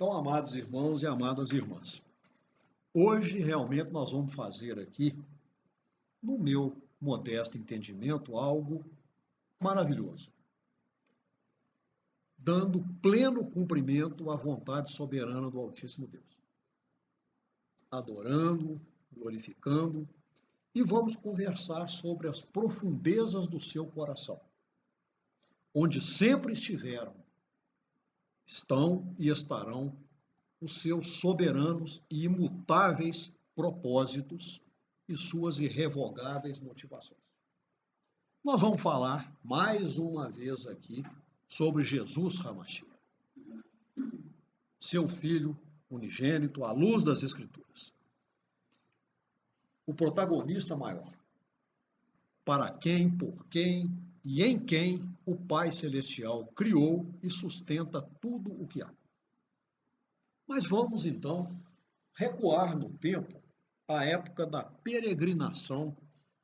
Então, amados irmãos e amadas irmãs, hoje realmente nós vamos fazer aqui, no meu modesto entendimento, algo maravilhoso, dando pleno cumprimento à vontade soberana do Altíssimo Deus, adorando, glorificando, e vamos conversar sobre as profundezas do seu coração, onde sempre estiveram, estão e estarão os seus soberanos e imutáveis propósitos e suas irrevogáveis motivações. Nós vamos falar mais uma vez aqui sobre Jesus Hamashiach, seu Filho unigênito, à luz das Escrituras. O protagonista maior, para quem, por quem e em quem o Pai Celestial criou e sustenta tudo o que há. Mas vamos então recuar no tempo à época da peregrinação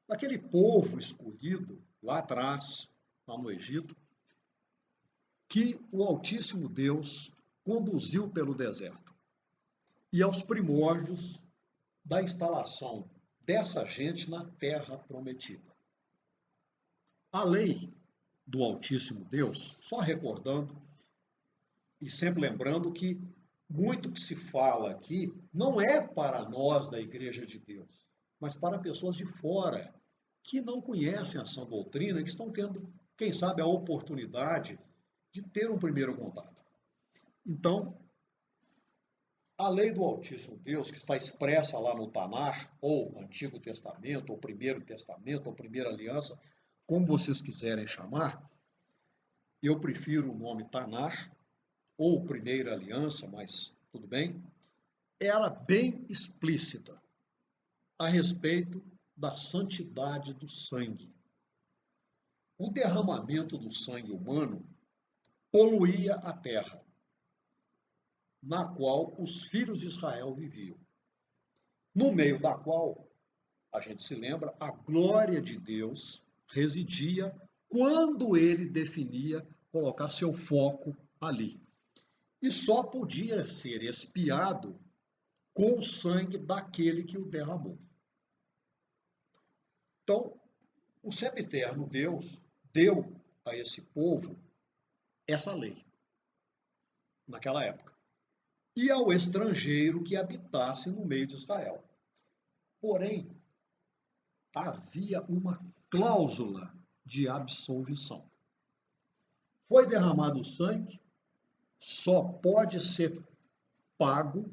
daquele povo escolhido lá atrás, lá no Egito, que o Altíssimo Deus conduziu pelo deserto. E aos primórdios da instalação dessa gente na terra prometida. A lei do Altíssimo Deus, só recordando e sempre lembrando que muito que se fala aqui não é para nós da Igreja de Deus, mas para pessoas de fora que não conhecem a sã doutrina, que estão tendo, quem sabe, a oportunidade de ter um primeiro contato. Então, a lei do Altíssimo Deus, que está expressa lá no Tanar, ou Antigo Testamento, ou Primeiro Testamento, ou Primeira Aliança, como vocês quiserem chamar, eu prefiro o nome Tanar, ou Primeira Aliança, mas tudo bem, era bem explícita a respeito da santidade do sangue. O derramamento do sangue humano poluía a terra, na qual os filhos de Israel viviam, no meio da qual, a gente se lembra, a glória de Deus residia quando ele definia colocar seu foco ali. E só podia ser expiado com o sangue daquele que o derramou. Então, o sempiterno Deus deu a esse povo essa lei, naquela época, e ao estrangeiro que habitasse no meio de Israel. Porém, havia uma cláusula de absolvição. Foi derramado o sangue, só pode ser pago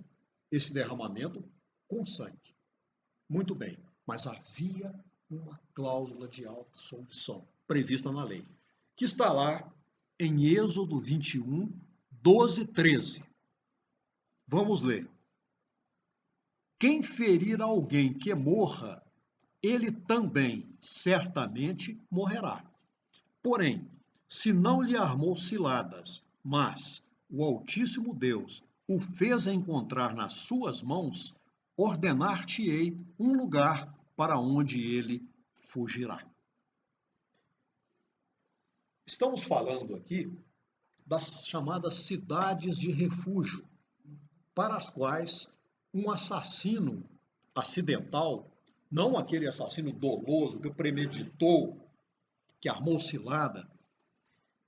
esse derramamento com sangue. Muito bem, mas havia uma cláusula de absolvição prevista na lei, que está lá em Êxodo 21, 12, 13. Vamos ler. Quem ferir alguém que morra, ele também certamente morrerá. Porém, se não lhe armou ciladas, mas o Altíssimo Deus o fez encontrar nas suas mãos, ordenar-te-ei um lugar para onde ele fugirá. Estamos falando aqui das chamadas cidades de refúgio, para as quais um assassino acidental, não aquele assassino doloso que premeditou, que armou cilada,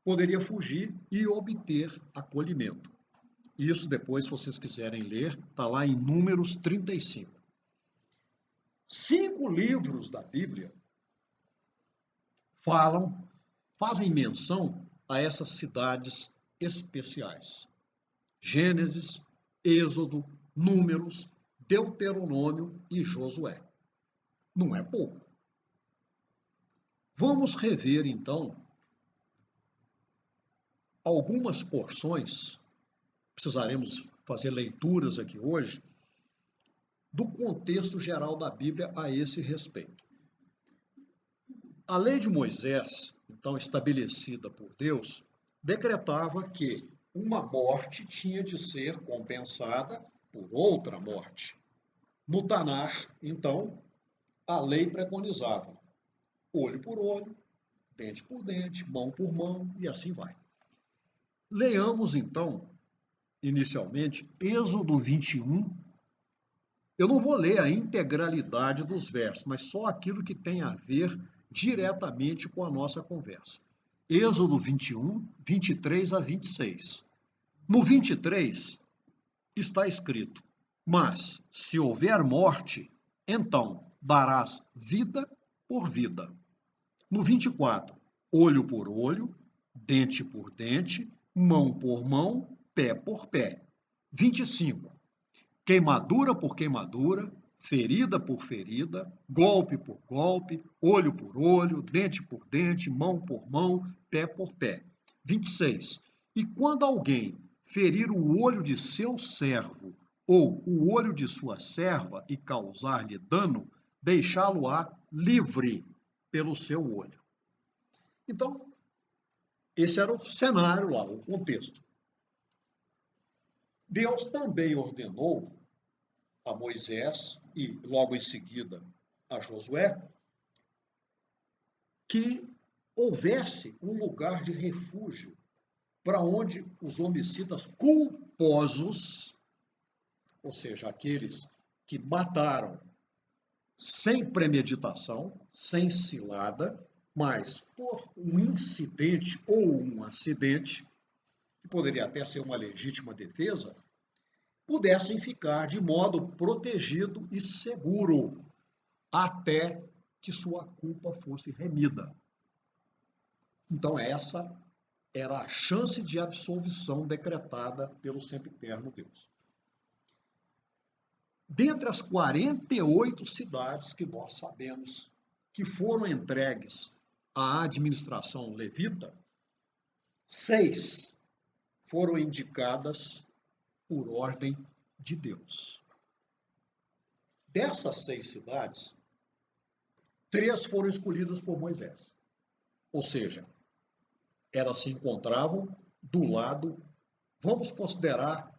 poderia fugir e obter acolhimento. Isso depois, se vocês quiserem ler, está lá em Números 35. 5 livros da Bíblia fazem menção a essas cidades especiais. Gênesis, Êxodo, Números, Deuteronômio e Josué. Não é pouco. Vamos rever, então, algumas porções, precisaremos fazer leituras aqui hoje, do contexto geral da Bíblia a esse respeito. A lei de Moisés, então estabelecida por Deus, decretava que uma morte tinha de ser compensada por outra morte. No Tanar, então, a lei preconizava olho por olho, dente por dente, mão por mão e assim vai. Leamos, então, inicialmente, Êxodo 21. Eu não vou ler a integralidade dos versos, mas só aquilo que tem a ver diretamente com a nossa conversa. Êxodo 21, 23 a 26. No 23 está escrito: mas se houver morte, então darás vida por vida. No 24, olho por olho, dente por dente, mão por mão, pé por pé. 25, queimadura por queimadura, ferida por ferida, golpe por golpe, olho por olho, dente por dente, mão por mão, pé por pé. 26. E quando alguém ferir o olho de seu servo ou o olho de sua serva e causar-lhe dano, deixá-lo-á livre pelo seu olho. Então, esse era o cenário lá, o contexto. Deus também ordenou a Moisés e logo em seguida a Josué que houvesse um lugar de refúgio para onde os homicidas culposos, ou seja, aqueles que mataram sem premeditação, sem cilada, mas por um incidente ou um acidente, que poderia até ser uma legítima defesa, pudessem ficar de modo protegido e seguro até que sua culpa fosse remida. Então, essa era a chance de absolvição decretada pelo Sempiterno Deus. Dentre as 48 cidades que nós sabemos que foram entregues à administração levita, 6 foram indicadas por ordem de Deus. Dessas 6 cidades, 3 foram escolhidas por Moisés. Ou seja, elas se encontravam do lado, vamos considerar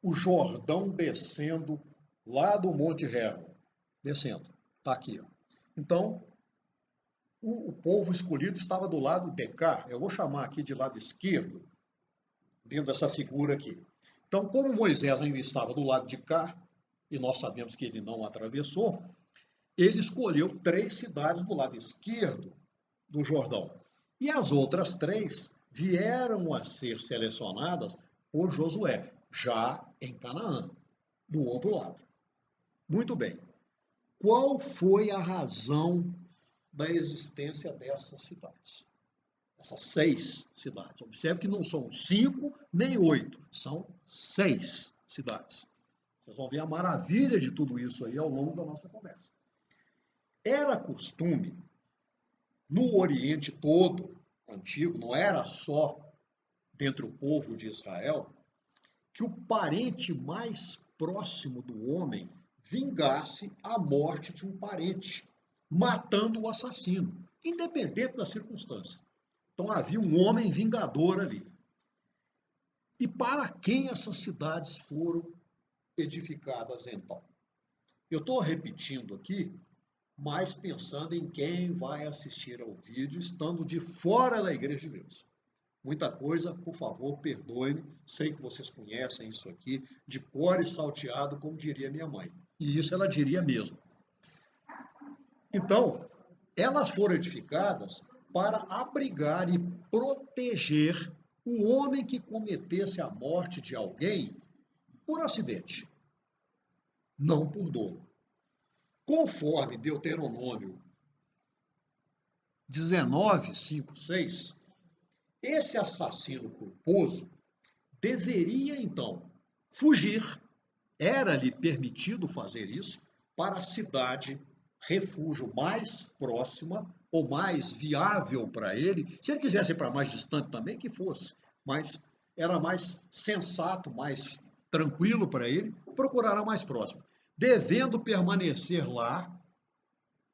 o Jordão descendo lá do Monte Hermon, descendo, está aqui. Ó. Então, o povo escolhido estava do lado de cá, eu vou chamar aqui de lado esquerdo, dentro dessa figura aqui. Então, como Moisés ainda estava do lado de cá, e nós sabemos que ele não atravessou, ele escolheu 3 cidades do lado esquerdo do Jordão. E as outras 3 vieram a ser selecionadas por Josué, já em Canaã, do outro lado. Muito bem. Qual foi a razão da existência dessas cidades? Essas 6 cidades. Observe que não são 5 nem 8, são 6 cidades. Vocês vão ver a maravilha de tudo isso aí ao longo da nossa conversa. Era costume, no Oriente todo, antigo, não era só dentre o povo de Israel, que o parente mais próximo do homem vingasse a morte de um parente, matando o assassino, independente da circunstância. Então havia um homem vingador ali. E para quem essas cidades foram edificadas então? Eu estou repetindo aqui, mas pensando em quem vai assistir ao vídeo estando de fora da Igreja de Deus. Muita coisa, por favor, perdoe-me, sei que vocês conhecem isso aqui, de cor e salteado, como diria minha mãe. E isso ela diria mesmo. Então, elas foram edificadas para abrigar e proteger o homem que cometesse a morte de alguém por acidente, não por dolo. Conforme Deuteronômio 19, 5, 6, esse assassino culposo deveria, então, fugir, era-lhe permitido fazer isso, para a cidade refúgio mais próxima ou mais viável para ele. Se ele quisesse ir para mais distante também, que fosse, mas era mais sensato, mais tranquilo para ele, procurar a mais próxima, devendo permanecer lá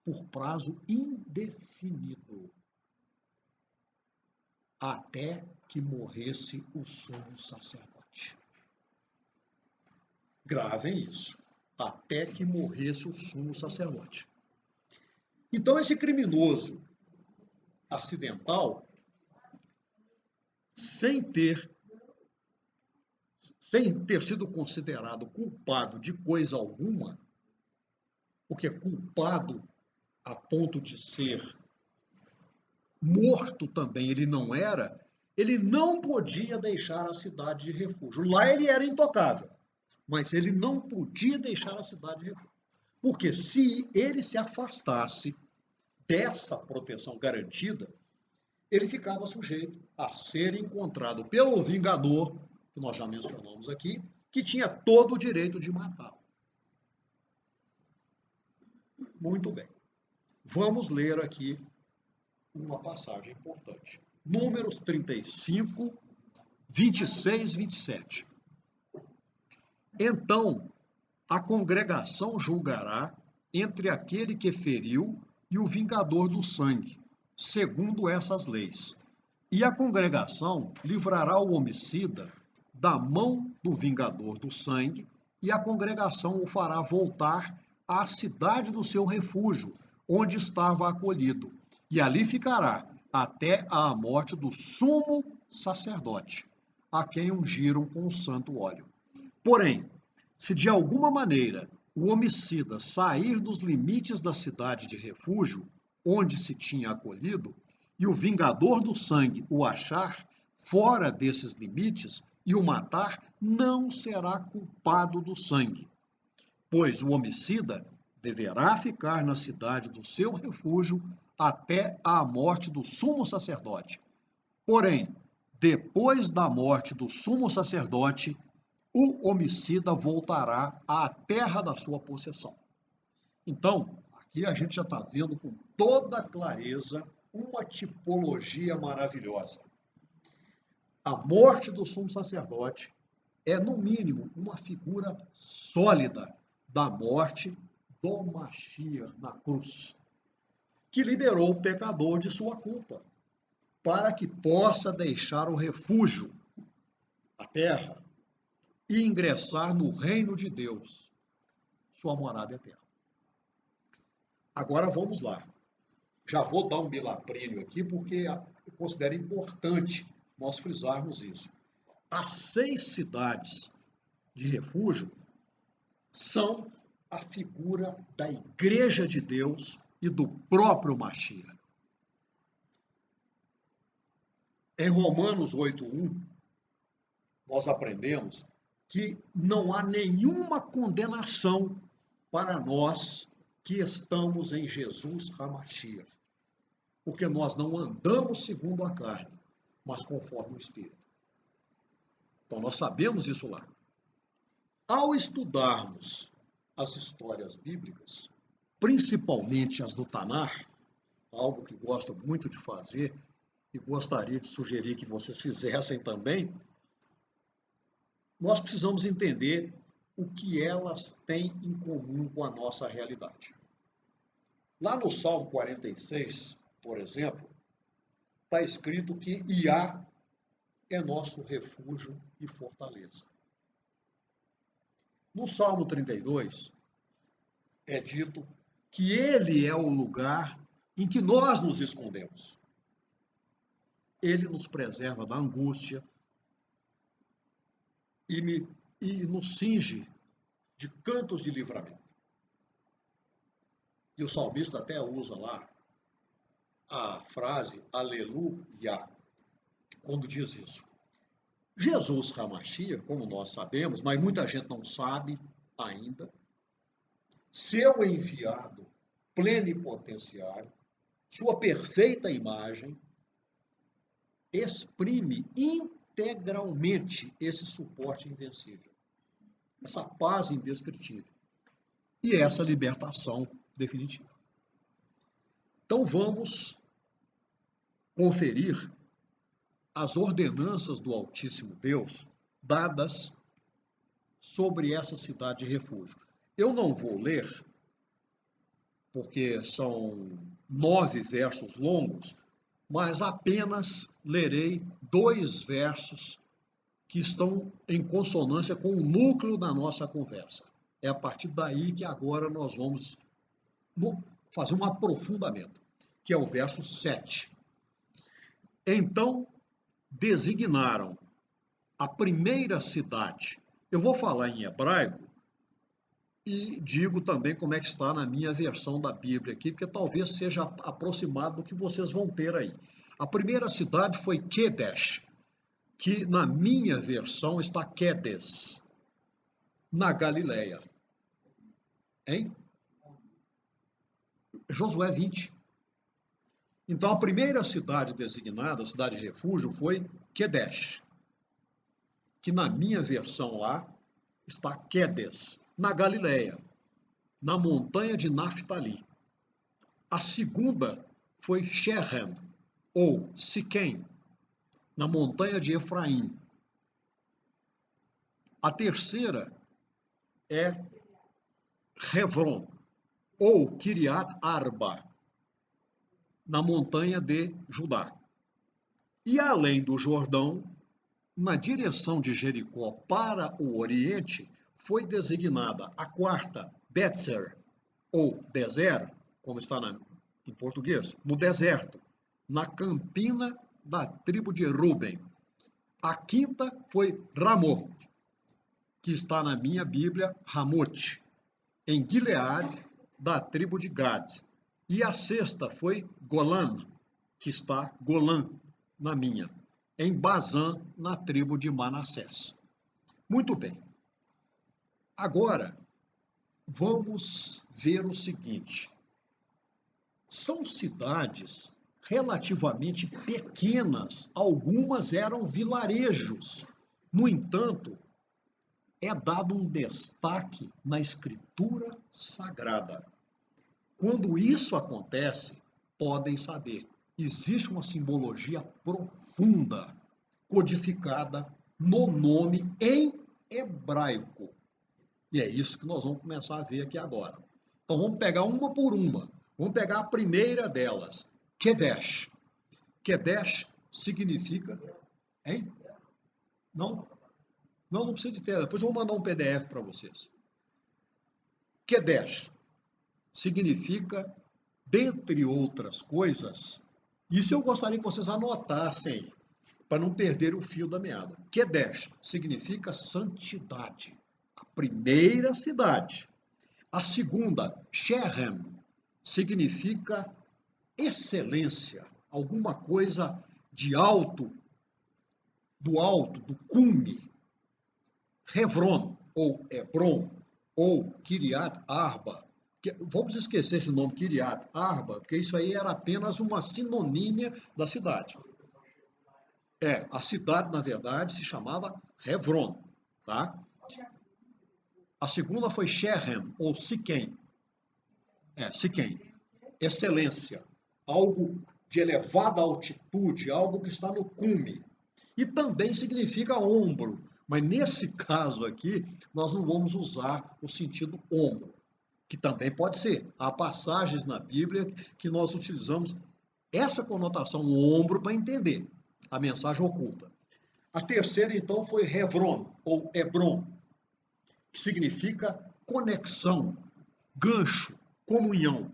por prazo indefinido, até que morresse o sumo sacerdote. Gravem isso. Até que morresse o sumo sacerdote. Então, esse criminoso acidental, sem ter sem ter sido considerado culpado de coisa alguma, porque culpado a ponto de ser morto também ele não era, ele não podia deixar a cidade de refúgio. Lá ele era intocável, mas ele não podia deixar a cidade de refúgio. Porque se ele se afastasse dessa proteção garantida, ele ficava sujeito a ser encontrado pelo vingador, que nós já mencionamos aqui, que tinha todo o direito de matá-lo. Muito bem. Vamos ler aqui uma passagem importante. Números 35, 26, 27. Então, a congregação julgará entre aquele que feriu e o vingador do sangue, segundo essas leis. E a congregação livrará o homicida da mão do vingador do sangue, e a congregação o fará voltar à cidade do seu refúgio, onde estava acolhido, e ali ficará até a morte do sumo sacerdote, a quem ungiram com o santo óleo. Porém, se de alguma maneira o homicida sair dos limites da cidade de refúgio, onde se tinha acolhido, e o vingador do sangue o achar fora desses limites e o matar, não será culpado do sangue, pois o homicida deverá ficar na cidade do seu refúgio até a morte do sumo sacerdote. Porém, depois da morte do sumo sacerdote, o homicida voltará à terra da sua possessão. Então, aqui a gente já está vendo com toda clareza uma tipologia maravilhosa. A morte do sumo sacerdote é, no mínimo, uma figura sólida da morte do Mashiach na cruz, que liberou o pecador de sua culpa, para que possa deixar o refúgio, a terra, e ingressar no reino de Deus, sua morada eterna. Agora vamos lá. Já vou dar um bilaprênio aqui, porque eu considero importante nós frisarmos isso. As 6 cidades de refúgio são a figura da Igreja de Deus e do próprio Mashiach. Em Romanos 8:1, nós aprendemos que não há nenhuma condenação para nós que estamos em Jesus HaMashiach, porque nós não andamos segundo a carne, mas conforme o Espírito. Então nós sabemos isso lá. Ao estudarmos as histórias bíblicas, principalmente as do Tanar, algo que gosto muito de fazer e gostaria de sugerir que vocês fizessem também, nós precisamos entender o que elas têm em comum com a nossa realidade. Lá no Salmo 46, por exemplo, está escrito que Iá é nosso refúgio e fortaleza. No Salmo 32, é dito que ele é o lugar em que nós nos escondemos. Ele nos preserva da angústia e nos cinge de cantos de livramento. E o salmista até usa lá a frase aleluia, quando diz isso. Jesus HaMashiach, como nós sabemos, mas muita gente não sabe ainda, seu enviado plenipotenciário, sua perfeita imagem, exprime integralmente esse suporte invencível, essa paz indescritível e essa libertação definitiva. Então vamos conferir as ordenanças do Altíssimo Deus dadas sobre essa cidade de refúgio. Eu não vou ler, porque são 9 versos longos, mas apenas lerei 2 versos que estão em consonância com o núcleo da nossa conversa. É a partir daí que agora nós vamos fazer um aprofundamento, que é o verso 7. Então designaram a primeira cidade. Eu vou falar em hebraico e digo também como é que está na minha versão da Bíblia aqui, porque talvez seja aproximado do que vocês vão ter aí. A primeira cidade foi Quedesh, que na minha versão está Quedes, na Galileia. Hein? Josué 20. Então, a primeira cidade designada, cidade de refúgio, foi Quedesh, que na minha versão lá está Quedes, na Galileia, na montanha de Naftali. A segunda foi Shechem, ou Siquém, na montanha de Efraim. A terceira é Hebron, ou Kiriat Arba, na montanha de Judá. E além do Jordão, na direção de Jericó para o oriente, foi designada a quarta, Betzer, ou Bezer, como está em português, no deserto, na campina da tribo de Ruben. A quinta foi Ramoth, que está na minha Bíblia, Ramote, em Gileade, da tribo de Gad. E a sexta foi Golã, que está Golã na minha, em Bazã, na tribo de Manassés. Muito bem. Agora, vamos ver o seguinte. São cidades relativamente pequenas, algumas eram vilarejos. No entanto, é dado um destaque na escritura sagrada. Quando isso acontece, podem saber, existe uma simbologia profunda, codificada no nome em hebraico. E é isso que nós vamos começar a ver aqui agora. Então vamos pegar uma por uma. Vamos pegar a primeira delas, Quedesh. Quedesh significa... Hein? Não? Não precisa de tela. Depois eu vou mandar um PDF para vocês. Quedesh significa, dentre outras coisas, isso eu gostaria que vocês anotassem, para não perder o fio da meada. Quedesh significa santidade. A primeira cidade. A segunda, Shechem, significa excelência, alguma coisa de alto, do cume. Hebron, ou Hebron, ou Kiriat Arba. Vamos esquecer esse nome, Kiriat Arba, porque isso aí era apenas uma sinonímia da cidade. A cidade, na verdade, se chamava Hebron, tá? A segunda foi Shechem, ou Siquém. Siquém. Excelência. Algo de elevada altitude, algo que está no cume. E também significa ombro. Mas nesse caso aqui, nós não vamos usar o sentido ombro, que também pode ser. Há passagens na Bíblia que nós utilizamos essa conotação ombro para entender a mensagem oculta. A terceira, então, foi Hebron, ou Hebron, que significa conexão, gancho, comunhão.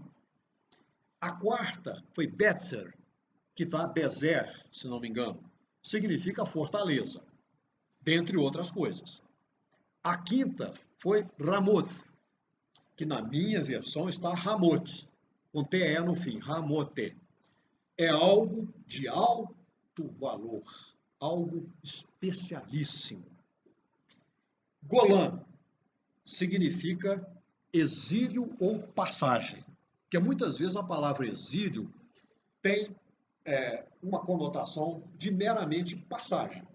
A quarta foi Betzer, que está Bezer, se não me engano, significa fortaleza, dentre outras coisas. A quinta foi Ramoth, que na minha versão está Ramote, com TE no fim, Ramote. É algo de alto valor, algo especialíssimo. Golã significa exílio ou passagem, porque muitas vezes a palavra exílio tem uma conotação de meramente passagem,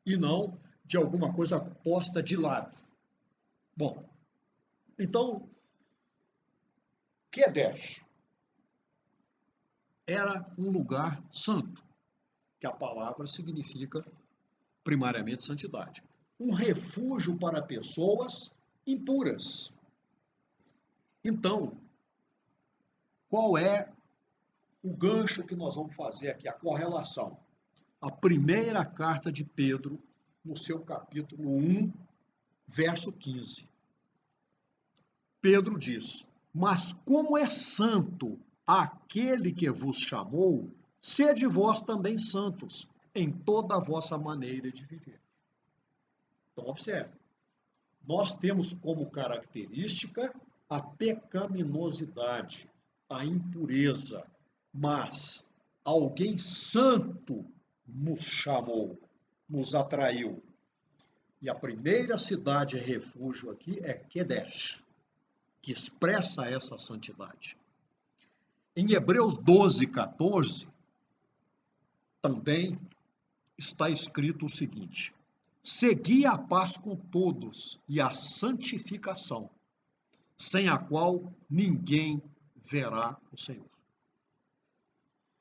e não de alguma coisa posta de lado. Bom, então, Quedesh era um lugar santo, que a palavra significa primariamente santidade. Um refúgio para pessoas impuras. Então, qual é o gancho que nós vamos fazer aqui, a correlação? A primeira carta de Pedro, no seu capítulo 1, verso 15. Pedro diz: mas como é santo aquele que vos chamou, sede vós também santos em toda a vossa maneira de viver. Então, observe. Nós temos como característica a pecaminosidade, a impureza, mas alguém santo nos chamou, nos atraiu. E a primeira cidade refúgio aqui é Quedesh, que expressa essa santidade. Em Hebreus 12, 14, também está escrito o seguinte: segui a paz com todos e a santificação, sem a qual ninguém verá o Senhor.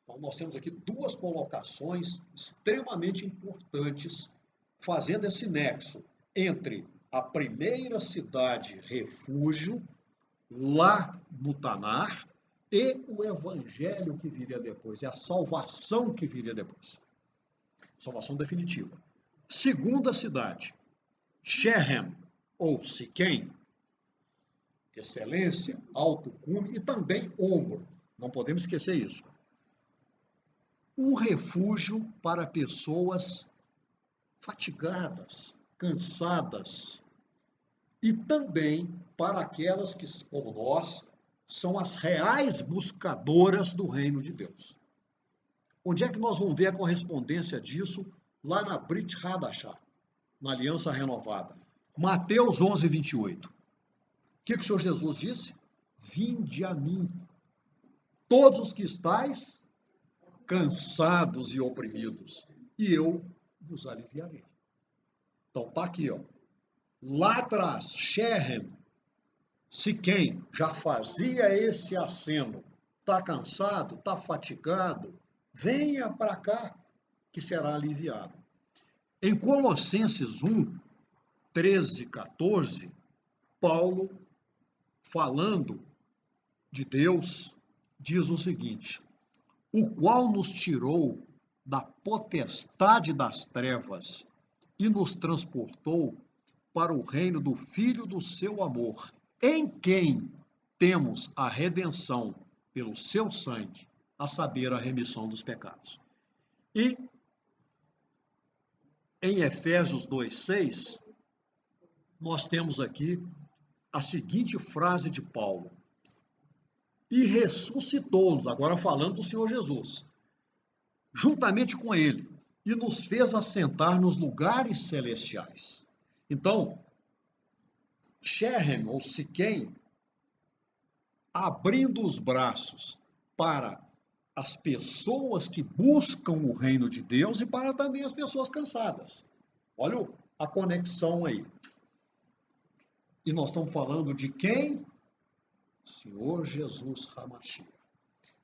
Então, nós temos aqui duas colocações extremamente importantes, fazendo esse nexo entre a primeira cidade refúgio, lá no Tanar, e o evangelho que viria depois, é a salvação que viria depois. Salvação definitiva. Segunda cidade, Shechem, ou Siquém, excelência, alto cume e também ombro. Não podemos esquecer isso. Um refúgio para pessoas fatigadas, cansadas, e também para aquelas que, como nós, são as reais buscadoras do reino de Deus. Onde é que nós vamos ver a correspondência disso? Lá na Brit Hadashah, na Aliança Renovada. Mateus 11, 28. O que o Senhor Jesus disse? Vinde a mim, todos que estáis cansados e oprimidos, e eu vos aliviarei. Então tá aqui, ó. Lá atrás, Shechem, Siquém já fazia esse aceno. Tá cansado? Tá fatigado? Venha para cá, que será aliviado. Em Colossenses 1, 13, 14, Paulo, falando de Deus, diz o seguinte: o qual nos tirou da potestade das trevas e nos transportou para o reino do Filho do seu amor, em quem temos a redenção pelo seu sangue, a saber, a remissão dos pecados. E em Efésios 2:6, nós temos aqui a seguinte frase de Paulo: e ressuscitou-nos, agora falando do Senhor Jesus, juntamente com ele, e nos fez assentar nos lugares celestiais. Então, Shechem, ou Siquém, abrindo os braços para as pessoas que buscam o reino de Deus e para também as pessoas cansadas. Olha a conexão aí. E nós estamos falando de quem? Senhor Jesus Hamashia.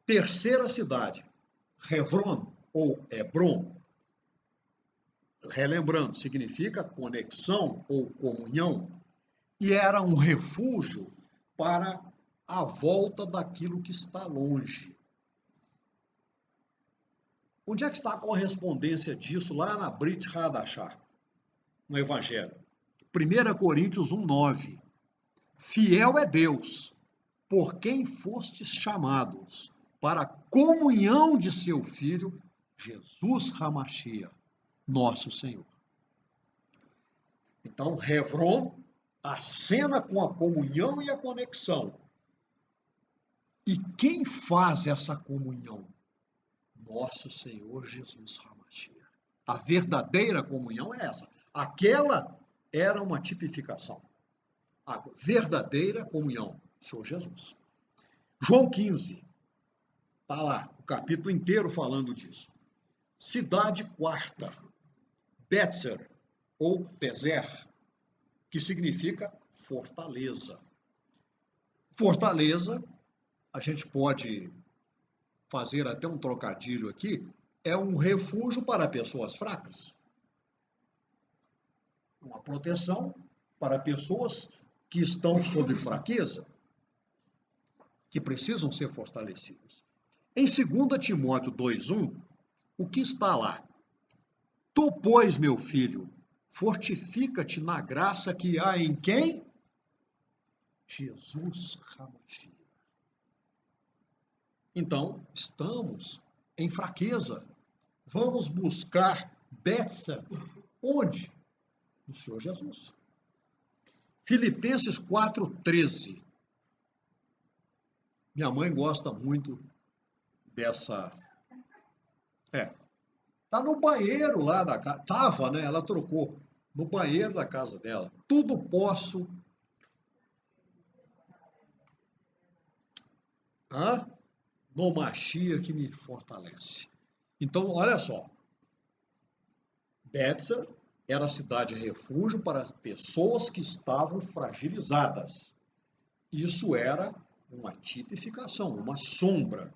Terceira cidade, Hebron, ou Hebron. Relembrando, significa conexão ou comunhão. E era um refúgio para a volta daquilo que está longe. Onde é que está a correspondência disso lá na Brit Hadashah, no Evangelho? 1 Coríntios 1:9. Fiel é Deus, por quem fostes chamados para a comunhão de seu Filho, Jesus Hamashia, nosso Senhor. Então, Hebron acena com a comunhão e a conexão. E quem faz essa comunhão? Nosso Senhor Jesus Hamashia. A verdadeira comunhão é essa. Aquela era uma tipificação. A verdadeira comunhão, Senhor Jesus. João 15, está lá, o capítulo inteiro falando disso. Cidade quarta, Betzer, ou Bezer, que significa fortaleza. Fortaleza, a gente pode fazer até um trocadilho aqui, é um refúgio para pessoas fracas. Uma proteção para pessoas que estão sob fraqueza, que precisam ser fortalecidas. Em 2 Timóteo 2:1, o que está lá? Tu, pois, meu filho, fortifica-te na graça que há em quem? Jesus Hamashia. Então, estamos em fraqueza. Vamos buscar Betzer. Onde? do Senhor Jesus. Filipenses 4:13. Minha mãe gosta muito dessa. Tá no banheiro lá da casa. Tava, né? Ela trocou. No banheiro da casa dela. Tudo posso. No Mashiach que me fortalece. Então, olha só. Betzer era a cidade refúgio para as pessoas que estavam fragilizadas. Isso era uma tipificação, uma sombra.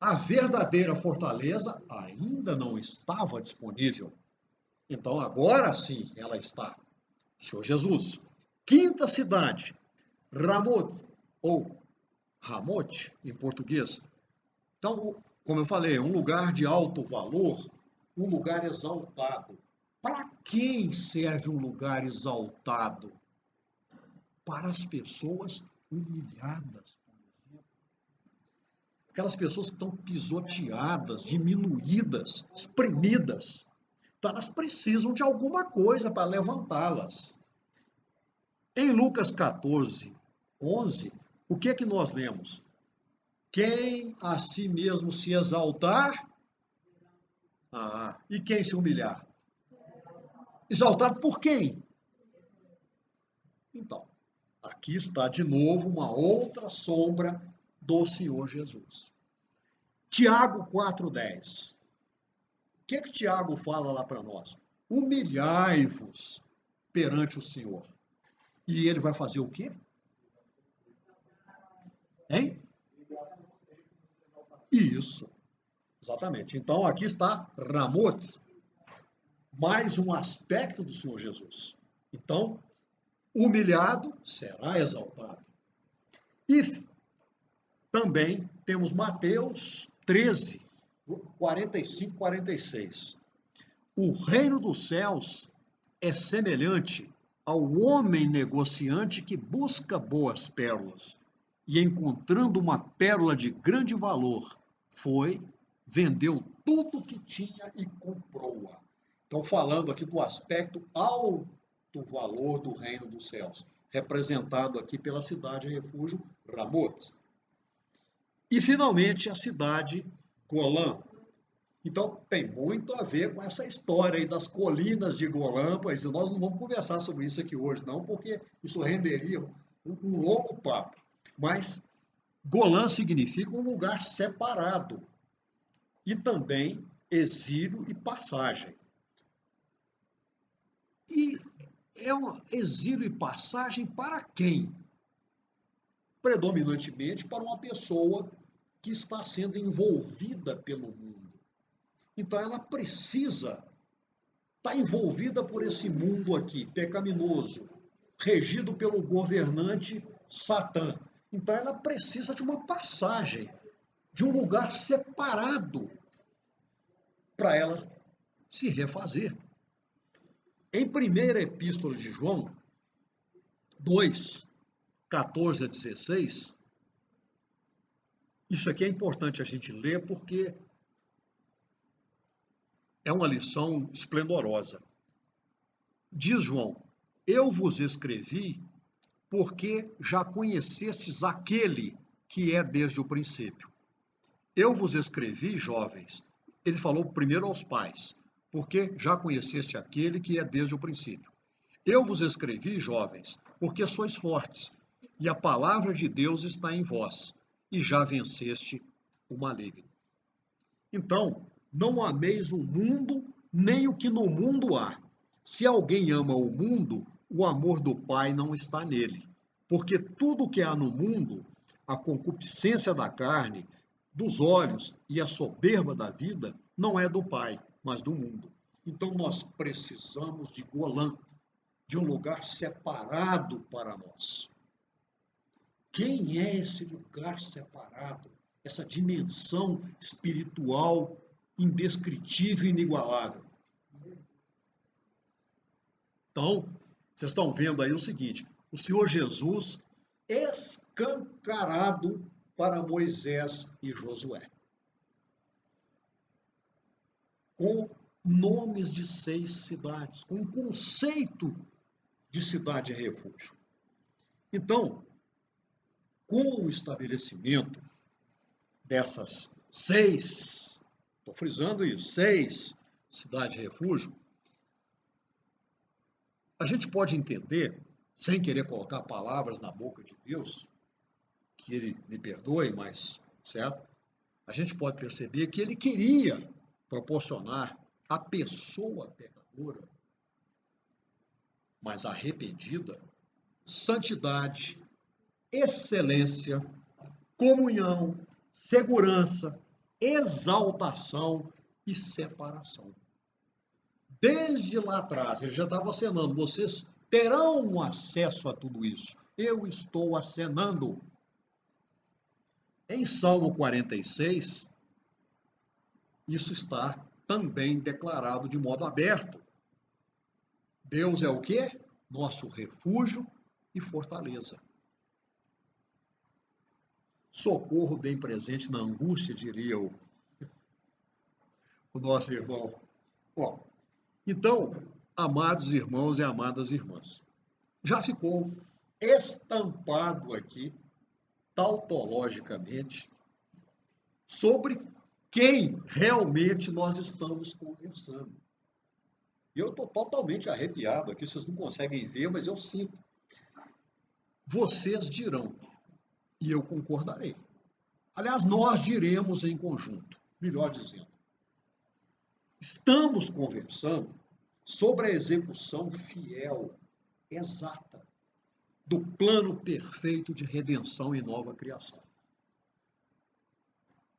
A verdadeira fortaleza ainda não estava disponível. Então, agora sim, ela está. O Senhor Jesus. Quinta cidade, Ramoth, ou Ramote, em português. Então, como eu falei, é um lugar de alto valor, um lugar exaltado. Para quem serve um lugar exaltado? Para as pessoas humilhadas. Aquelas pessoas que estão pisoteadas, diminuídas, espremidas. Então, elas precisam de alguma coisa para levantá-las. Em Lucas 14, 11, o que é que nós lemos? Quem a si mesmo se exaltar, e quem se humilhar? Exaltado por quem? Então, aqui está de novo uma outra sombra do Senhor Jesus. Tiago 4:10. O que Tiago fala lá para nós? Humilhai-vos perante o Senhor. E ele vai fazer o quê? Hein? Isso, exatamente. Então, aqui está Ramotes, mais um aspecto do Senhor Jesus. Então, humilhado será exaltado. E também temos Mateus 13, 45, 46. O reino dos céus é semelhante ao homem negociante que busca boas pérolas e, encontrando uma pérola de grande valor, foi, vendeu tudo o que tinha e comprou-a. Então, falando aqui do aspecto alto valor do reino dos céus, representado aqui pela cidade refúgio Ramoth. E, finalmente, a cidade Golã. Então, tem muito a ver com essa história aí das colinas de Golã, pois nós não vamos conversar sobre isso aqui hoje, não, porque isso renderia um longo papo. Mas Golã significa um lugar separado e também exílio e passagem. E é um exílio e passagem para quem? Predominantemente para uma pessoa que está sendo envolvida pelo mundo. Então ela precisa estar envolvida por esse mundo aqui, pecaminoso, regido pelo governante Satã. Então ela precisa de uma passagem, de um lugar separado para ela se refazer. Em primeira epístola de João 2, 14 a 16, isso aqui é importante a gente ler porque é uma lição esplendorosa. Diz João: eu vos escrevi porque já conhecestes aquele que é desde o princípio. Eu vos escrevi, jovens, ele falou primeiro aos pais, porque já conheceste aquele que é desde o princípio. Eu vos escrevi, jovens, porque sois fortes, e a palavra de Deus está em vós, e já venceste o maligno. Então, não ameis o mundo, nem o que no mundo há. Se alguém ama o mundo, o amor do Pai não está nele. Porque tudo o que há no mundo, a concupiscência da carne, dos olhos e a soberba da vida, não é do Pai, mas do mundo. Então nós precisamos de Golã, de um lugar separado para nós. Quem é esse lugar separado? Essa dimensão espiritual indescritível e inigualável. Então, vocês estão vendo aí o seguinte, o Senhor Jesus escancarado para Moisés e Josué. Com nomes de 6 cidades, com um conceito de cidade refúgio. Então, com o estabelecimento dessas 6, estou frisando isso, 6 cidades refúgio, a gente pode entender, sem querer colocar palavras na boca de Deus, que ele me perdoe, mas, certo? A gente pode perceber que ele queria proporcionar à pessoa pecadora, mas arrependida, santidade, excelência, comunhão, segurança, exaltação e separação. Desde lá atrás, ele já estava acenando, vocês terão acesso a tudo isso. Eu estou acenando. Em Salmo 46, isso está também declarado de modo aberto. Deus é o quê? Nosso refúgio e fortaleza. Socorro bem presente na angústia, diria o nosso irmão. Bom, então, amados irmãos e amadas irmãs, já ficou estampado aqui, tautologicamente, sobre quem realmente nós estamos conversando. E eu estou totalmente arrepiado aqui, vocês não conseguem ver, mas eu sinto. Vocês dirão, e eu concordarei. Aliás, nós diremos em conjunto, melhor dizendo. Estamos conversando sobre a execução fiel, exata, do plano perfeito de redenção e nova criação.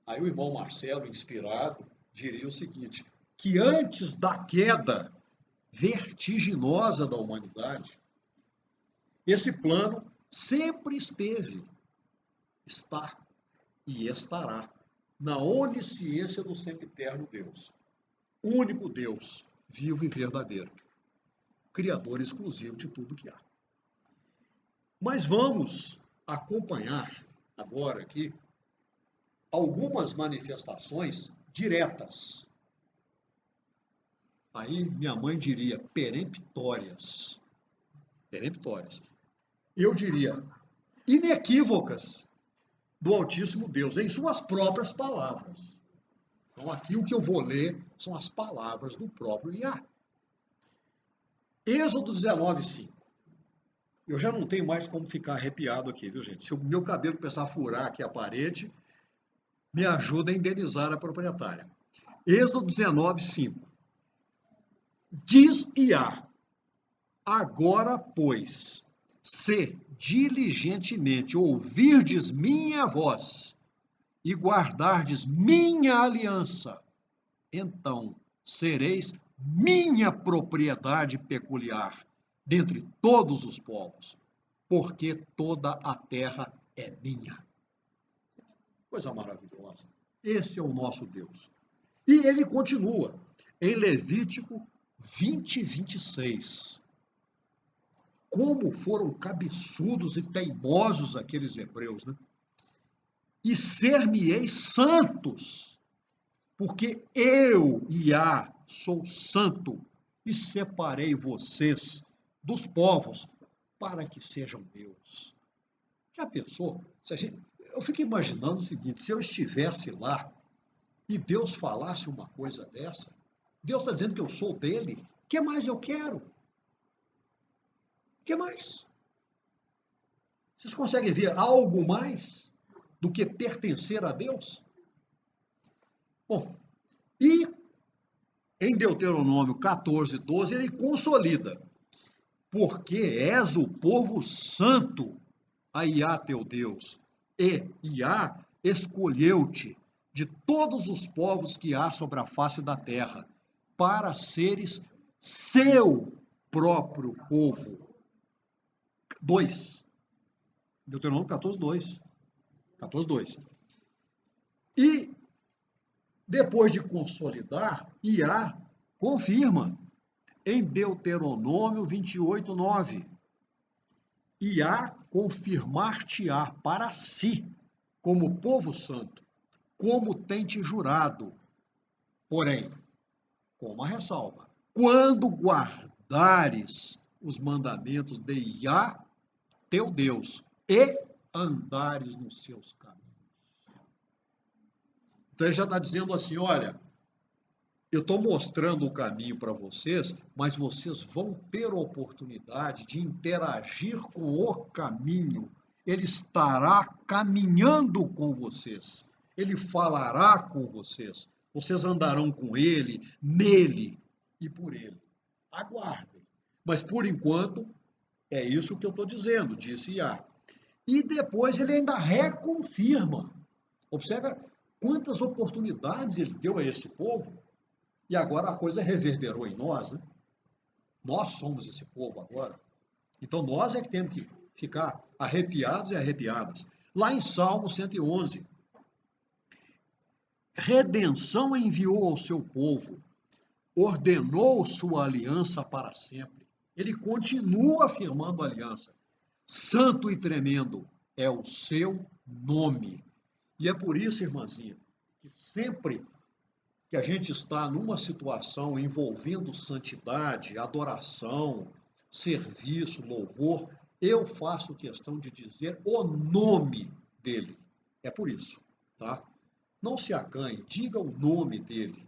Aí o irmão Marcelo, inspirado, diria o seguinte, que antes da queda vertiginosa da humanidade, esse plano sempre esteve, está e estará na onisciência do sempiterno Deus, único Deus, vivo e verdadeiro, criador exclusivo de tudo que há. Mas vamos acompanhar agora aqui algumas manifestações diretas. Aí minha mãe diria peremptórias. Peremptórias. Eu diria inequívocas do Altíssimo Deus, em suas próprias palavras. Então aqui o que eu vou ler são as palavras do próprio Iá. Êxodo 19:5. Eu já não tenho mais como ficar arrepiado aqui, viu, gente? Se o meu cabelo começar a furar aqui a parede, me ajuda a indenizar a proprietária. Êxodo 19:5. Diz Iá, agora, pois, se diligentemente ouvirdes minha voz e guardardes minha aliança, então sereis minha propriedade peculiar dentre todos os povos, porque toda a terra é minha. Coisa maravilhosa. Esse é o nosso Deus. E ele continua em Levítico 20:26. Como foram cabeçudos e teimosos aqueles hebreus, né? E ser-me-eis santos, porque eu, Iá, sou santo, e separei vocês dos povos para que sejam meus. Já pensou? Eu fico imaginando o seguinte, se eu estivesse lá e Deus falasse uma coisa dessa, Deus está dizendo que eu sou dele, o que mais eu quero? O que mais? Vocês conseguem ver algo mais do que pertencer a Deus? Bom, e em Deuteronômio 14:12, ele consolida, porque és o povo santo a Iá teu Deus, e Iá escolheu-te de todos os povos que há sobre a face da terra, para seres seu próprio povo. 2. Deuteronômio 14:2. 14:2. E depois de consolidar, Iá confirma em Deuteronômio 28:9. Iá confirmar-te-á para si, como povo santo, como tem te jurado. Porém, com uma ressalva. Quando guardares os mandamentos de Iá, teu Deus, e andares nos seus caminhos. Então ele já está dizendo assim, olha, eu estou mostrando o caminho para vocês, mas vocês vão ter a oportunidade de interagir com o caminho. Ele estará caminhando com vocês. Ele falará com vocês. Vocês andarão com ele, nele e por ele. Aguardem. Mas, por enquanto, é isso que eu estou dizendo, disse Iá. E depois ele ainda reconfirma. Observa quantas oportunidades ele deu a esse povo. E agora a coisa reverberou em nós, né? Nós somos esse povo agora. Então nós é que temos que ficar arrepiados e arrepiadas. Lá em Salmo 111, redenção enviou ao seu povo, ordenou sua aliança para sempre. Ele continua afirmando a aliança. Santo e tremendo é o seu nome. E é por isso, irmãzinha, que sempre que a gente está numa situação envolvendo santidade, adoração, serviço, louvor, eu faço questão de dizer o nome dele. É por isso, tá? Não se acanhe, diga o nome dele.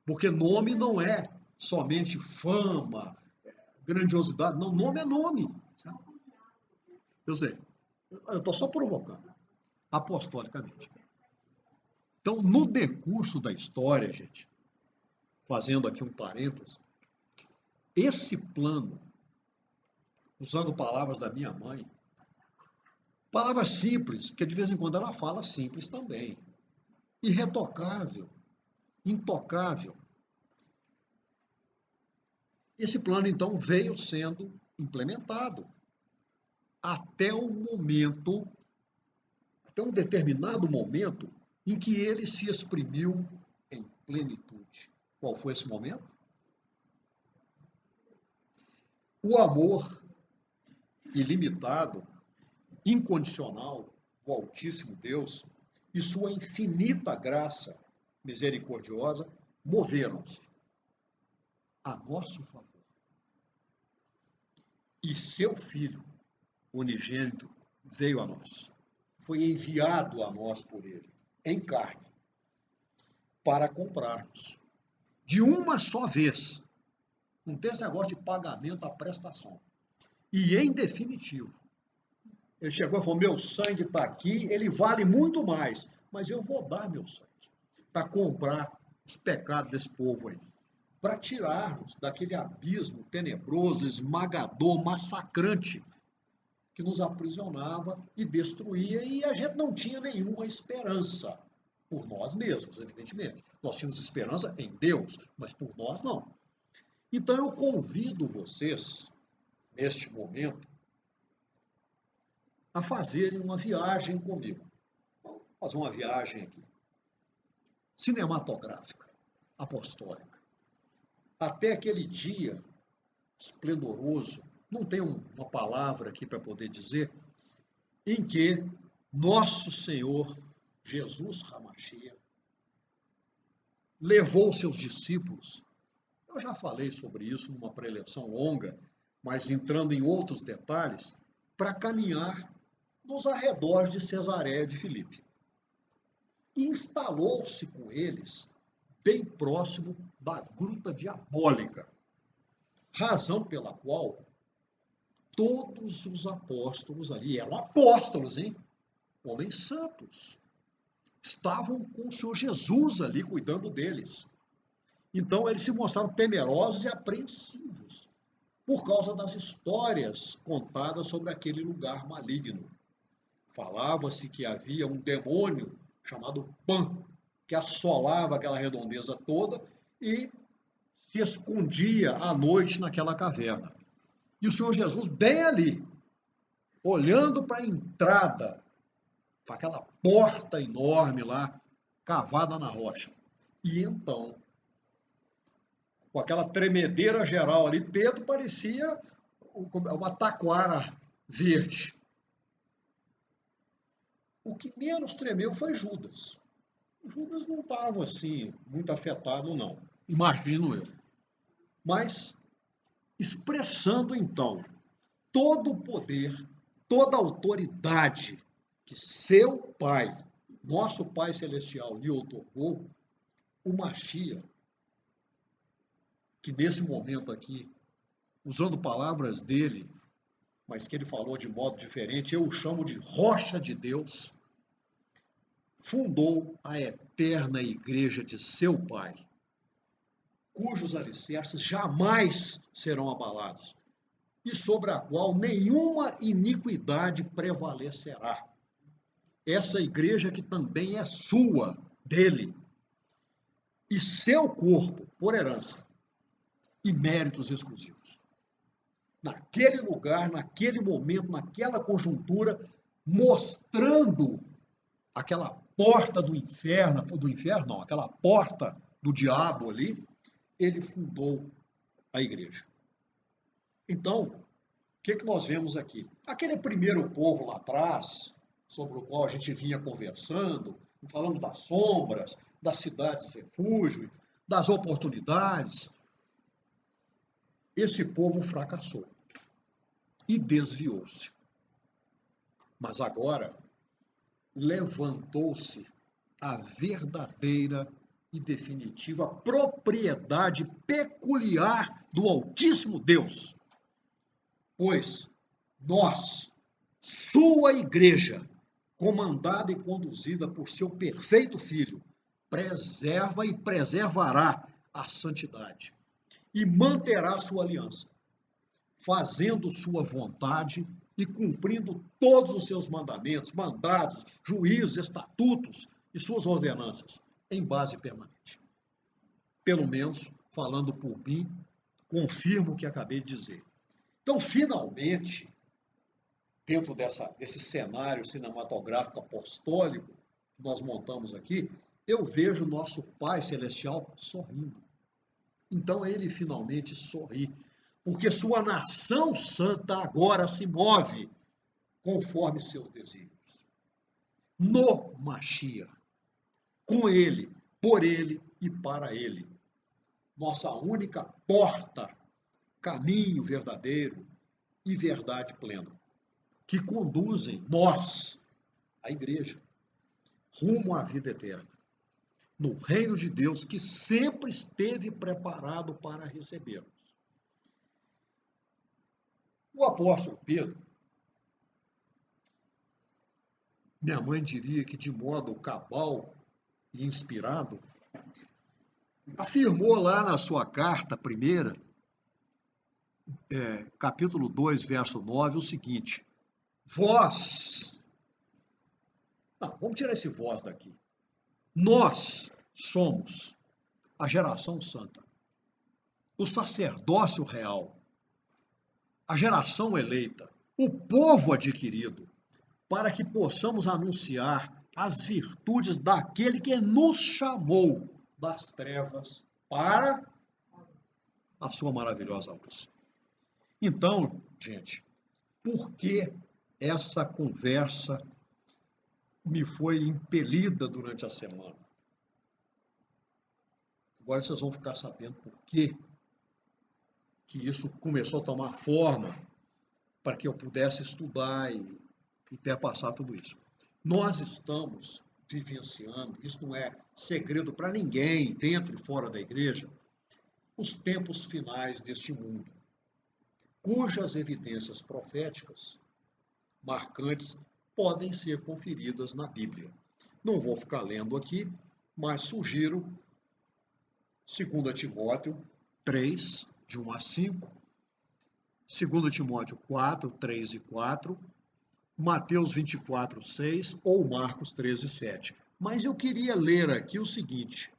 Porque nome não é somente fama, grandiosidade. Não, nome é nome. Tá? Eu sei. Eu estou só provocando, apostolicamente. Então, no decurso da história, gente, fazendo aqui um parêntese, esse plano, usando palavras da minha mãe, palavras simples, porque de vez em quando ela fala simples também, irretocável, intocável. Esse plano, então, veio sendo implementado até o momento, até um determinado momento, em que ele se exprimiu em plenitude. Qual foi esse momento? O amor ilimitado, incondicional do Altíssimo Deus e sua infinita graça misericordiosa moveram-se a nosso favor. E seu Filho unigênito veio a nós. Foi enviado a nós por ele, em carne, para comprarmos de uma só vez. Não tem esse negócio de pagamento à prestação. E em definitivo, ele chegou e falou, meu sangue está aqui, ele vale muito mais, mas eu vou dar meu sangue para comprar os pecados desse povo aí, para tirarmos daquele abismo tenebroso, esmagador, massacrante, que nos aprisionava e destruía, e a gente não tinha nenhuma esperança por nós mesmos, evidentemente. Nós tínhamos esperança em Deus, mas por nós não. Então eu convido vocês, neste momento, a fazerem uma viagem comigo. Vamos fazer uma viagem aqui. Cinematográfica, apostólica. Até aquele dia esplendoroso, não tem uma palavra aqui para poder dizer, em que nosso Senhor Jesus Hamashia levou seus discípulos. Eu já falei sobre isso numa preleção longa, mas entrando em outros detalhes, para caminhar nos arredores de Cesareia de Filipe. E instalou-se com eles bem próximo da Gruta Diabólica, razão pela qual todos os apóstolos ali, eram apóstolos, hein? Homens santos, estavam com o Senhor Jesus ali cuidando deles. Então eles se mostraram temerosos e apreensivos por causa das histórias contadas sobre aquele lugar maligno. Falava-se que havia um demônio chamado Pan, que assolava aquela redondeza toda e se escondia à noite naquela caverna. E o Senhor Jesus bem ali, olhando para a entrada, para aquela porta enorme lá, cavada na rocha. E então, com aquela tremedeira geral ali, Pedro parecia uma taquara verde. O que menos tremeu foi Judas. Judas não estava assim, muito afetado, não. Imagino eu. Mas expressando então todo o poder, toda a autoridade que seu Pai, nosso Pai Celestial, lhe otorgou, o Machia, que nesse momento aqui, usando palavras dele, mas que ele falou de modo diferente, eu o chamo de rocha de Deus, fundou a eterna igreja de seu Pai, cujos alicerces jamais serão abalados e sobre a qual nenhuma iniquidade prevalecerá. Essa igreja que também é sua, dele, e seu corpo por herança e méritos exclusivos. Naquele lugar, naquele momento, naquela conjuntura, mostrando aquela porta do inferno não, aquela porta do diabo ali, ele fundou a igreja. Então, o que nós vemos aqui? Aquele primeiro povo lá atrás, sobre o qual a gente vinha conversando, falando das sombras, das cidades de refúgio, das oportunidades, esse povo fracassou e desviou-se. Mas agora levantou-se a verdadeira e definitiva propriedade peculiar do Altíssimo Deus. Pois nós, sua igreja, comandada e conduzida por seu perfeito Filho, preserva e preservará a santidade e manterá sua aliança, fazendo sua vontade e cumprindo todos os seus mandamentos, mandados, juízos, estatutos e suas ordenanças em base permanente. Pelo menos, falando por mim, confirmo o que acabei de dizer. Então, finalmente, dentro desse cenário cinematográfico apostólico que nós montamos aqui, eu vejo nosso Pai Celestial sorrindo. Então, ele finalmente sorri, porque sua nação santa agora se move conforme seus desígnios. No Machia, com ele, por ele e para ele. Nossa única porta, caminho verdadeiro e verdade plena, que conduzem nós, a igreja, rumo à vida eterna, no reino de Deus que sempre esteve preparado para recebê-los. O apóstolo Pedro, minha mãe diria que de modo cabal e inspirado, afirmou lá na sua carta primeira, capítulo 2, verso 9, o seguinte: vós, vamos tirar esse vós daqui, nós somos a geração santa, o sacerdócio real, a geração eleita, o povo adquirido, para que possamos anunciar as virtudes daquele que nos chamou das trevas para a sua maravilhosa luz. Então, gente, por que essa conversa me foi impelida durante a semana? Agora vocês vão ficar sabendo por que isso começou a tomar forma para que eu pudesse estudar e perpassar tudo isso. Nós estamos vivenciando, isso não é segredo para ninguém, dentro e fora da igreja, os tempos finais deste mundo, cujas evidências proféticas marcantes podem ser conferidas na Bíblia. Não vou ficar lendo aqui, mas sugiro 2 Timóteo 3, de 1 a 5, 2 Timóteo 4, 3 e 4, Mateus 24, 6 ou Marcos 13, 7. Mas eu queria ler aqui o seguinte: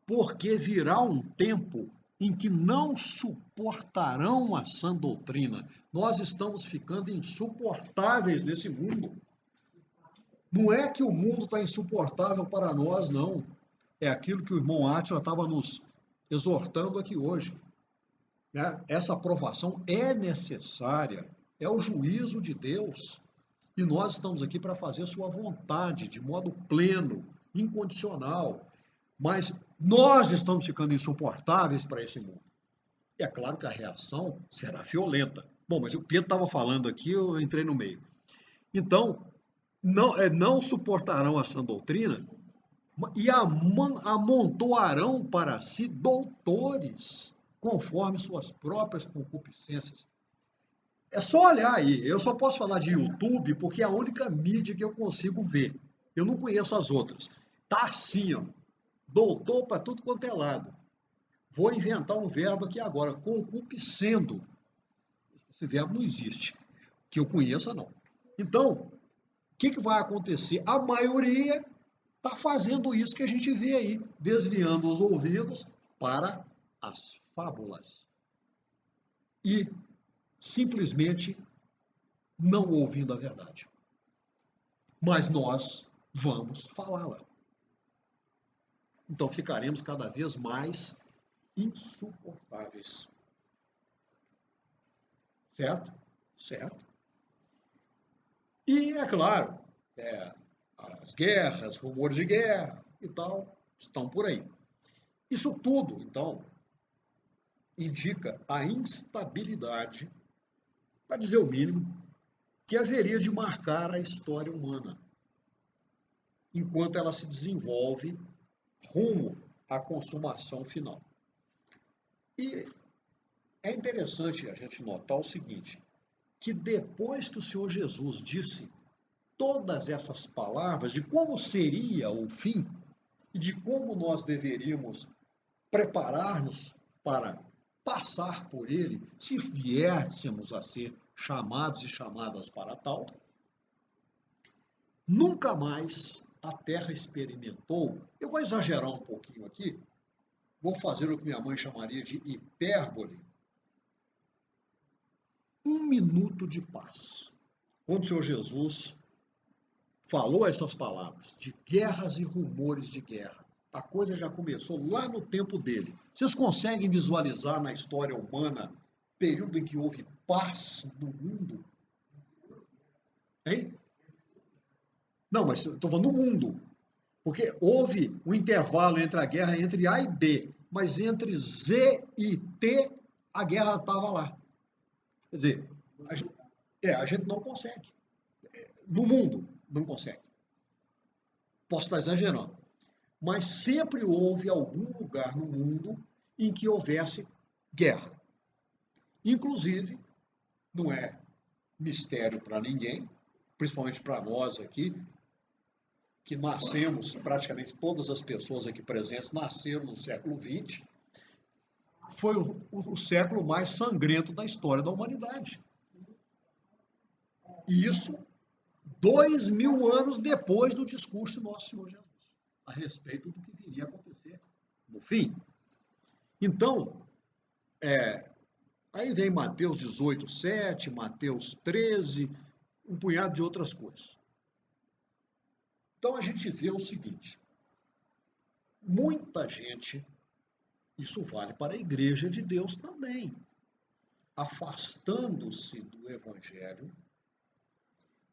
porque virá um tempo em que não suportarão a sã doutrina. Nós estamos ficando insuportáveis nesse mundo. Não é que o mundo está insuportável para nós, não. É aquilo que o irmão Átila estava nos exortando aqui hoje. Essa aprovação é necessária, é o juízo de Deus. E nós estamos aqui para fazer sua vontade, de modo pleno, incondicional. Mas nós estamos ficando insuportáveis para esse mundo. E é claro que a reação será violenta. Bom, mas o Pedro estava falando aqui, eu entrei no meio. Então, não suportarão a sã doutrina e amontoarão para si doutores, conforme suas próprias concupiscências. É só olhar aí. Eu só posso falar de YouTube porque é a única mídia que eu consigo ver. Eu não conheço as outras. Tá assim, ó. Doutor para tudo quanto é lado. Vou inventar um verbo aqui agora, concupiscendo. Esse verbo não existe. Que eu conheça, não. Então, o que vai acontecer? A maioria está fazendo isso que a gente vê aí, desviando os ouvidos para as fábulas. E simplesmente não ouvindo a verdade. Mas nós vamos falá-la. Então ficaremos cada vez mais insuportáveis. Certo? Certo. E, é claro, as guerras, rumores de guerra e tal, estão por aí. Isso tudo, então, indica a instabilidade, para dizer o mínimo, que haveria de marcar a história humana, enquanto ela se desenvolve rumo à consumação final. E é interessante a gente notar o seguinte, que depois que o Senhor Jesus disse todas essas palavras de como seria o fim e de como nós deveríamos preparar-nos para passar por ele, se viéssemos a ser chamados e chamadas para tal, nunca mais a Terra experimentou, eu vou exagerar um pouquinho aqui, vou fazer o que minha mãe chamaria de hipérbole, um minuto de paz. Quando o Senhor Jesus falou essas palavras de guerras e rumores de guerra, a coisa já começou lá no tempo dele. Vocês conseguem visualizar na história humana período em que houve paz no mundo? Hein? Não, mas estou falando no mundo. Porque houve um intervalo entre a guerra entre A e B, mas entre Z e T, a guerra estava lá. Quer dizer, a gente não consegue. No mundo, não consegue. Posso estar exagerando. Mas sempre houve algum lugar no mundo em que houvesse guerra. Inclusive, não é mistério para ninguém, principalmente para nós aqui, que nascemos, praticamente todas as pessoas aqui presentes nasceram no século XX, foi o século mais sangrento da história da humanidade. E isso 2000 anos depois do discurso do nosso Senhor Jesus, a respeito do que viria a acontecer no fim. Então, aí vem Mateus 18, 7, Mateus 13, um punhado de outras coisas. Então a gente vê o seguinte, muita gente, isso vale para a Igreja de Deus também, afastando-se do Evangelho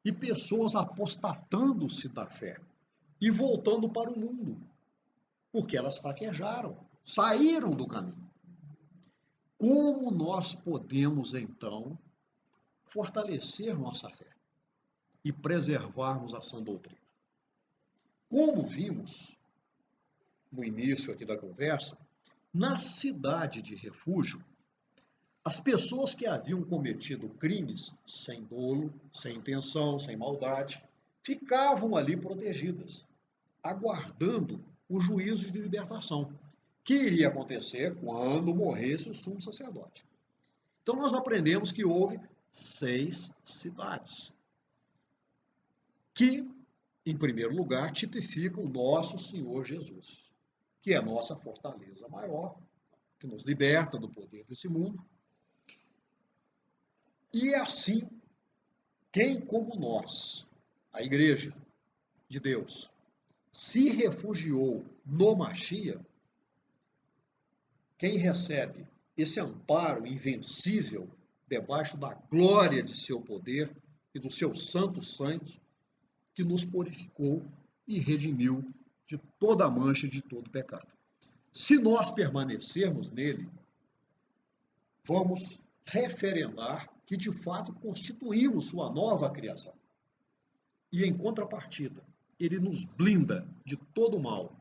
e pessoas apostatando-se da fé e voltando para o mundo, porque elas fraquejaram, saíram do caminho. Como nós podemos, então, fortalecer nossa fé e preservarmos a sã doutrina? Como vimos no início aqui da conversa, na cidade de refúgio, as pessoas que haviam cometido crimes sem dolo, sem intenção, sem maldade, ficavam ali protegidas, aguardando o juízo de libertação, que iria acontecer quando morresse o sumo sacerdote. Então nós aprendemos que houve 6 cidades, que, em primeiro lugar, tipificam nosso Senhor Jesus, que é a nossa fortaleza maior, que nos liberta do poder desse mundo. E assim, quem como nós, a Igreja de Deus, se refugiou no Machia, quem recebe esse amparo invencível debaixo da glória de seu poder e do seu santo sangue, que nos purificou e redimiu de toda mancha e de todo pecado. Se nós permanecermos nele, vamos referendar que de fato constituímos sua nova criação. E em contrapartida, ele nos blinda de todo mal,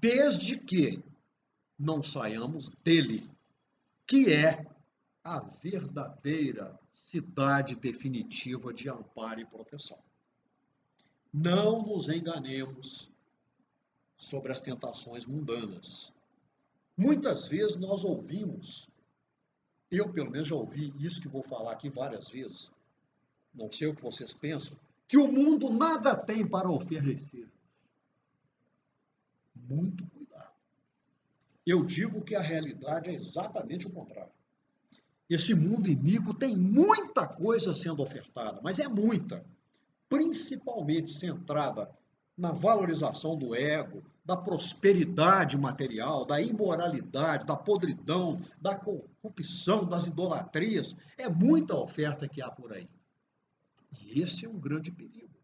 desde que não saiamos dele, que é a verdadeira cidade definitiva de amparo e proteção. Não nos enganemos sobre as tentações mundanas. Muitas vezes nós ouvimos, eu pelo menos já ouvi isso que vou falar aqui várias vezes, não sei o que vocês pensam, que o mundo nada tem para oferecer. Muito cuidado. Eu digo que a realidade é exatamente o contrário. Esse mundo iníquo tem muita coisa sendo ofertada, mas é muita, principalmente centrada na valorização do ego, da prosperidade material, da imoralidade, da podridão, da corrupção, das idolatrias. É muita oferta que há por aí. E esse é um grande perigo.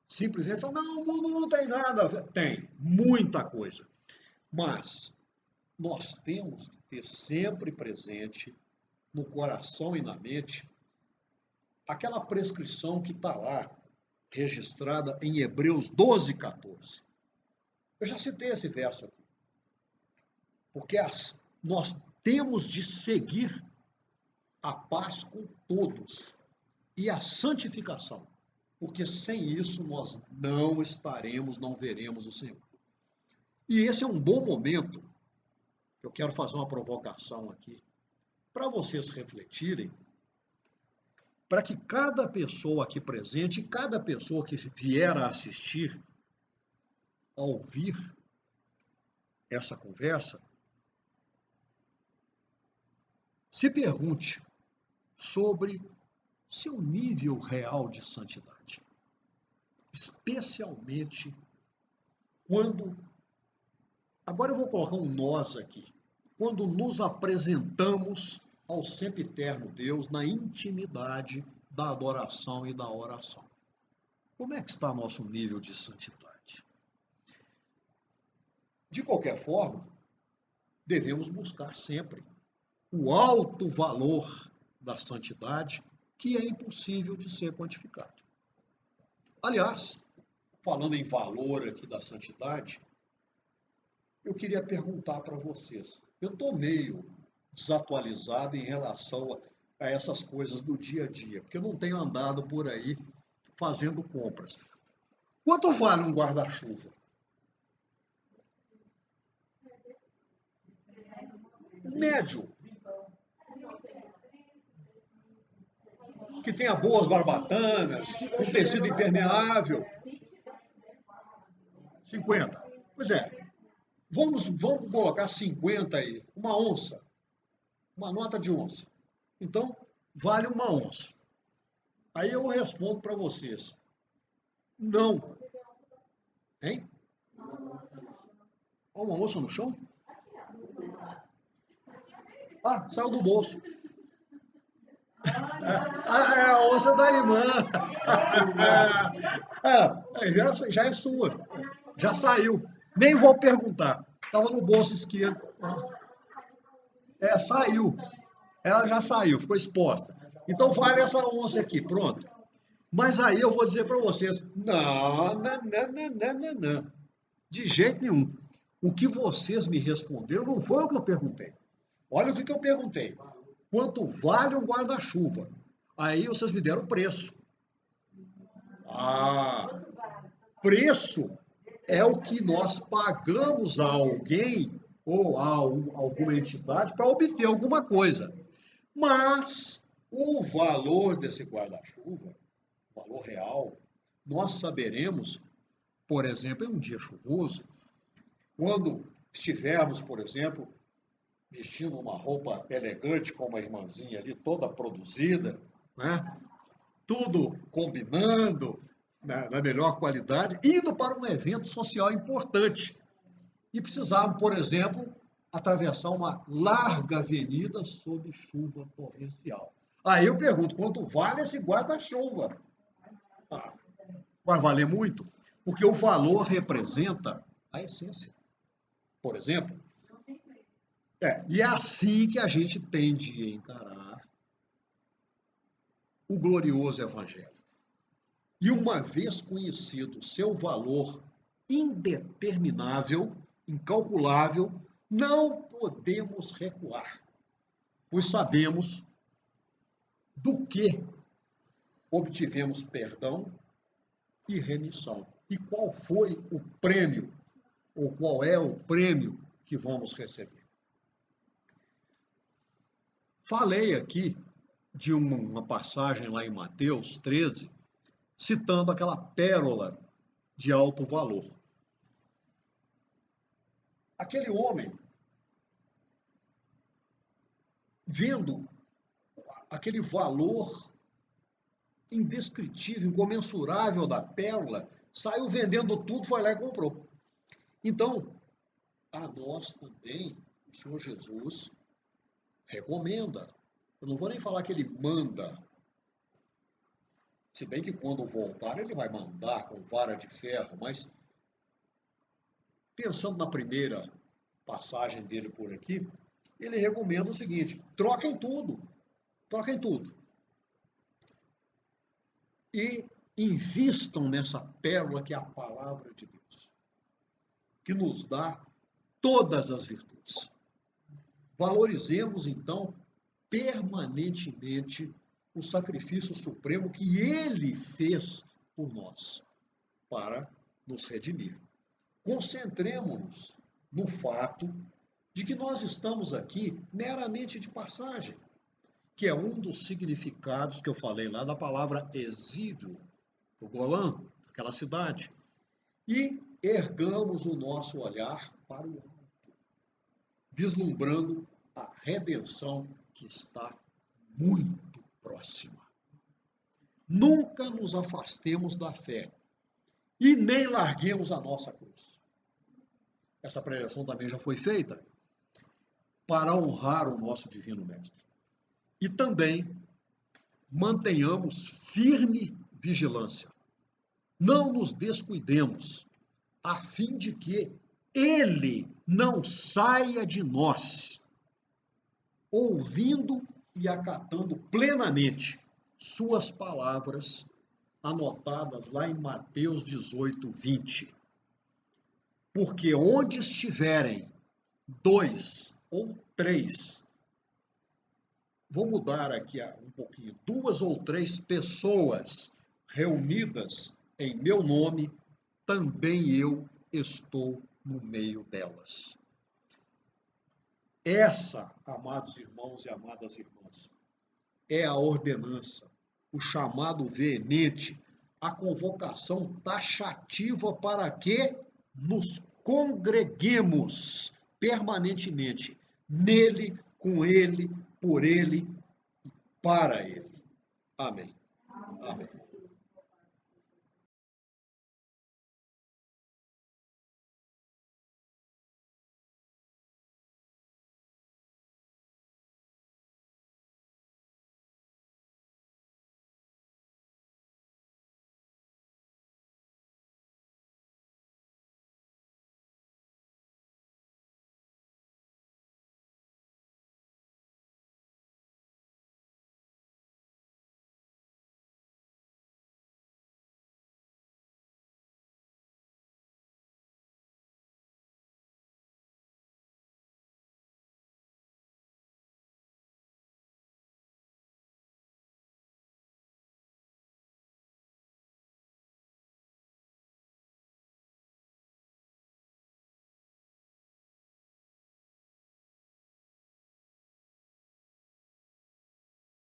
Simplesmente falar, não, o mundo não tem nada. Tem, muita coisa. Mas nós temos que ter sempre presente, no coração e na mente, aquela prescrição que está lá, registrada em Hebreus 12, 14. Eu já citei esse verso aqui. Porque nós temos de seguir a paz com todos e a santificação. Porque sem isso nós não estaremos, não veremos o Senhor. E esse é um bom momento, eu quero fazer uma provocação aqui, para vocês refletirem, para que cada pessoa aqui presente, cada pessoa que vier a assistir, a ouvir essa conversa, se pergunte sobre seu nível real de santidade. Especialmente quando, agora eu vou colocar um nós aqui, quando nos apresentamos ao sempiterno Deus na intimidade da adoração e da oração. Como é que está nosso nível de santidade? De qualquer forma, devemos buscar sempre o alto valor da santidade, que é impossível de ser quantificado. Aliás, falando em valor aqui da santidade, eu queria perguntar para vocês, eu estou meio desatualizado em relação a essas coisas do dia a dia, porque eu não tenho andado por aí fazendo compras. Quanto vale um guarda-chuva? Médio. Que tenha boas barbatanas, um tecido impermeável. 50. Pois é. Vamos colocar 50 aí, uma onça. Uma nota de onça. Então, vale uma onça. Aí eu respondo para vocês. Não. Hein? Uma onça no chão? Ah, saiu do bolso. É a onça da irmã. Já é sua. Já saiu. Nem vou perguntar. Estava no bolso esquerdo. Saiu. Ela já saiu, ficou exposta. Então vale essa onça aqui, pronto. Mas aí eu vou dizer para vocês, não. De jeito nenhum. O que vocês me responderam não foi o que eu perguntei. Olha o que eu perguntei. Quanto vale um guarda-chuva? Aí vocês me deram preço. Preço é o que nós pagamos a alguém ou a alguma entidade para obter alguma coisa. Mas o valor desse guarda-chuva, o valor real, nós saberemos, por exemplo, em um dia chuvoso, quando estivermos, por exemplo, vestindo uma roupa elegante, como a irmãzinha ali, toda produzida, né? Tudo combinando, na melhor qualidade, indo para um evento social importante. E precisávamos, por exemplo, atravessar uma larga avenida sob chuva torrencial. Aí eu pergunto, quanto vale esse guarda-chuva? Vai valer muito, porque o valor representa a essência. Por exemplo, e é assim que a gente tem de encarar o glorioso Evangelho. E uma vez conhecido seu valor indeterminável, incalculável, não podemos recuar, pois sabemos do que obtivemos perdão e remissão. E qual foi o prêmio, ou qual é o prêmio que vamos receber? Falei aqui de uma passagem lá em Mateus 13, citando aquela pérola de alto valor. Aquele homem, vendo aquele valor indescritível, incomensurável da pérola, saiu vendendo tudo, foi lá e comprou. Então, a nós também, o Senhor Jesus recomenda. Eu não vou nem falar que ele manda, se bem que quando voltar ele vai mandar com vara de ferro, mas pensando na primeira passagem dele por aqui, ele recomenda o seguinte: troquem tudo, troquem tudo. E invistam nessa pérola que é a palavra de Deus, que nos dá todas as virtudes. Valorizemos, então, permanentemente o sacrifício supremo que ele fez por nós, para nos redimir. Concentremos-nos no fato de que nós estamos aqui meramente de passagem, que é um dos significados que eu falei lá da palavra exílio, o Golã, aquela cidade, e ergamos o nosso olhar para o alto, vislumbrando a redenção que está muito próxima. Nunca nos afastemos da fé e nem larguemos a nossa cruz. Essa pregação também já foi feita para honrar o nosso Divino Mestre. E também mantenhamos firme vigilância. Não nos descuidemos, a fim de que ele não saia de nós, ouvindo e acatando plenamente suas palavras anotadas lá em Mateus 18, 20. Porque onde estiverem 2 ou 3, vou mudar aqui um pouquinho, 2 ou 3 pessoas reunidas em meu nome, também eu estou no meio delas. Essa, amados irmãos e amadas irmãs, é a ordenança, o chamado veemente, a convocação taxativa para que nos congreguemos permanentemente nele, com ele, por ele e para ele. Amém. Amém.